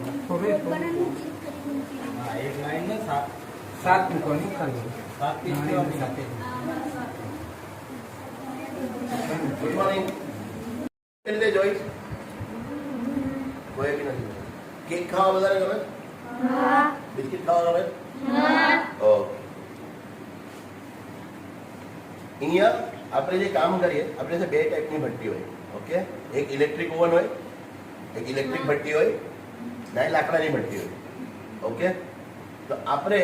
एक लाइन में सात सात મૂકવાની ખાલી सात पीस સાથે ગુડ મોર્નિંગ. એટલે જોઈશ કોઈ બી નથી. કેક ખાવા વધારે ગમે? બિસ્કિટ ખાવા ગમે? ઓકે. અહીંયા આપણે જે કામ કરીએ આપણે છે બે ટાઈપની ભઠ્ઠી હોય. ઓકે, એક ઇલેક્ટ્રિક ઓવન હોય, એક ઇલેક્ટ્રિક ભઠ્ઠી હોય, ના લાકડાની ભઠ્ઠી હોય. ઓકે, તો આપણે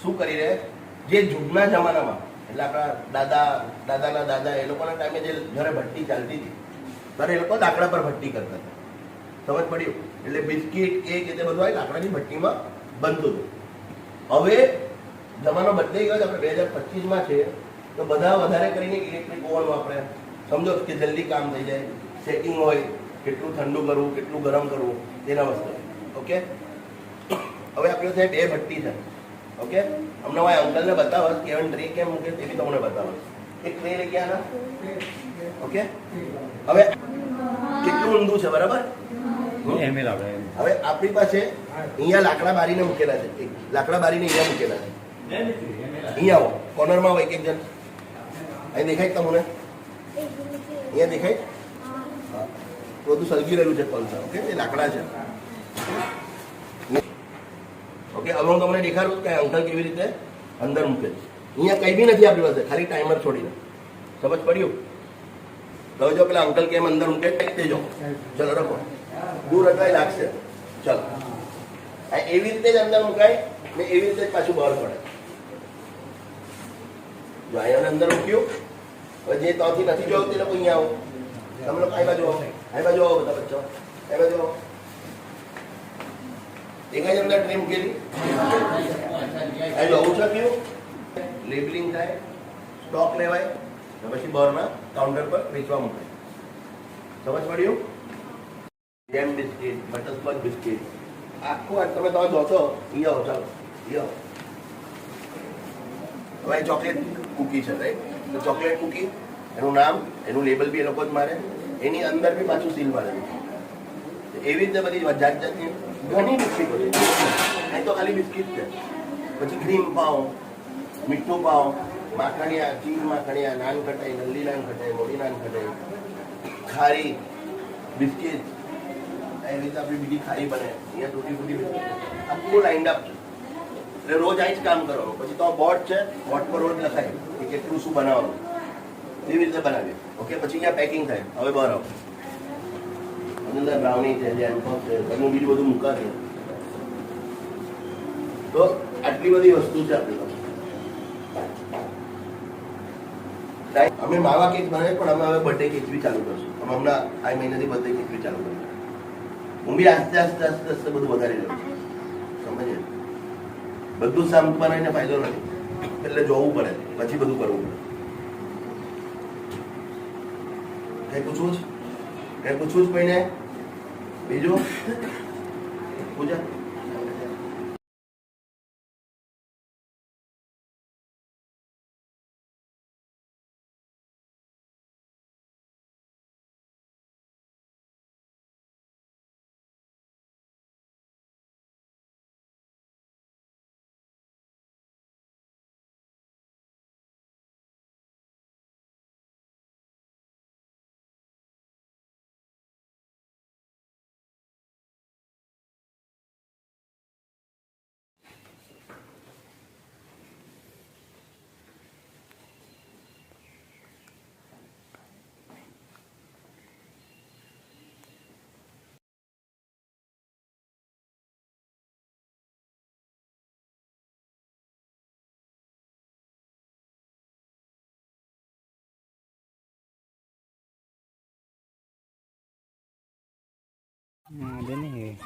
શું કરી રહ્યા, જે જૂના જમાનામાં એટલે આપણા દાદાના દાદા એ લોકોના ટાઈમે જે ઘરે ભઠ્ઠી ચાલતી હતી ત્યારે એ લોકો લાકડા પર ભઠ્ઠી કરતા હતા. સમજ પડ્યું? એટલે બિસ્કિટ કેક એ બધું હોય લાકડાની ભઠ્ઠીમાં બનતું હતું. હવે જમાનો બદલાઈ ગયો. આપણે 2025માં છે તો બધા વધારે કરીને ઇલેક્ટ્રિક ઓવન વાપરે. સમજો કે જલ્દી કામ થઈ જાય, સેટિંગ હોય, કેટલું ઠંડુ કરવું કેટલું ગરમ કરવું તેના વસ્તુ. ઓકે, હવે આપણે છે બે ભઠ્ઠી છે. ઓકે, અમને હું અંકલને બતાવસ કે ટ્રે કેમ મૂકે તે બી તમને બતાવસ. એક ટ્રે લઈ ગયા. ઓકે, હવે કેટલું ઊંધું છે બરાબર? હવે આપણી પાસે અહીંયા લાકડા બારીને મૂકેલા છે. લાકડા બારીને અહીંયા મૂકેલા છે. અહીંયા આવો, કોર્નરમાં આવો એક એક જણ. અહીં દેખાય તમને? અહીંયા દેખાય? બધું સળગી રહ્યું છે પલ્સર. ઓકે, એ લાકડા છે. ઓકે, હવે હું તમને દેખાડું કે અંકલ કેવી રીતે અંદર મૂકે છે. અહીંયા કંઈ બી નથી આપણી પાસે, ખાલી ટાઈમર છોડીને. સમજ પડ્યું? તો જો પેલા અંકલ કેમ અંદર મૂકે તે જો. ચલો રખો, દૂર અટવાય લાગશે. ચલો, એવી રીતે જ અંદર મુકાય ને એવી રીતે જ પાછું બહાર પડે. જો અહીંયા અંદર મૂક્યું. હવે જે ત્યાંથી નથી જોયું તે લોકો અહીંયા આવો. તમે લોકો આ બાજુ આવો, આ બાજુ આવો બધા બચ્ચો, આ બાજુ આવો. એક જ અંદર ટ્રે મૂકેલી. આવું છે કેવું લેબલિંગ થાય, સ્ટોક લેવાય પછી બહારના કાઉન્ટર પર વેચવા મૂકાય. સમજ પડ્યું? જેમ બિસ્કિટ, બટરસ્કોચ બિસ્કિટ, આખું તમે જોશો. અહીંયા આવો, ચાલો અહીંયા આવો. હવે ચોકલેટ કુકી છે રાઈટ? તો ચોકલેટ કુકી એનું નામ એનું લેબલ બી એ લોકો જ મારે, એની અંદર બી પાછું સીલ મારેલું. એવી રીતે બધી જાત જાતની ઘણી બિસ્કીટો છે. અહીં તો ખાલી બિસ્કીટ છે. પછી ક્રીમ પાવ, મીઠું પાવ, માખણિયા, ચીઝ માખણિયા, નાન ખટાઈ, નલ્લી નાન ખટાઈ, મોટી નાન ખટાઈ, ખારી બિસ્કીટ. એવી રીતે આપણી બીજી ખારી બને. અહીંયા તૂટી ફૂટી બિસ્કીટ આખું લાઇન્ડ અપ છે. એટલે રોજ અહીં જ કામ કરવાનું. પછી તો બોર્ડ છે, બોર્ડ પર રોજ લખાય કે કેટલું શું બનાવવાનું, એવી રીતે બનાવીએ. ઓકે, પછી અહીંયા પેકિંગ થાય. હવે બહાર આવો. અંદર બ્રાઉની છે, જેમ છે, એનું બીજું બધું મૂકાશે. તો આટલી બધી વસ્તુ છે આપણી પાસે. અમે માવા કેક બનાવીએ પણ અમે હવે બર્થડે કેક બી ચાલુ કરશું. અમે હમણાં આ મહિનાથી બર્થડે કેક બી ચાલુ કરશું. હું બી આસ્તે આસ્તે આસ્તે આસ્તે બધું વધારી લઉં છું. સમજે? બધું સામ બનાવીને ફાયદો નથી. એટલે જોવું પડે, પછી બધું કરવું પડે. કઈ પૂછવું છે? કઈ પૂછવું જ કોઈને? બીજું પૂજા? ada nih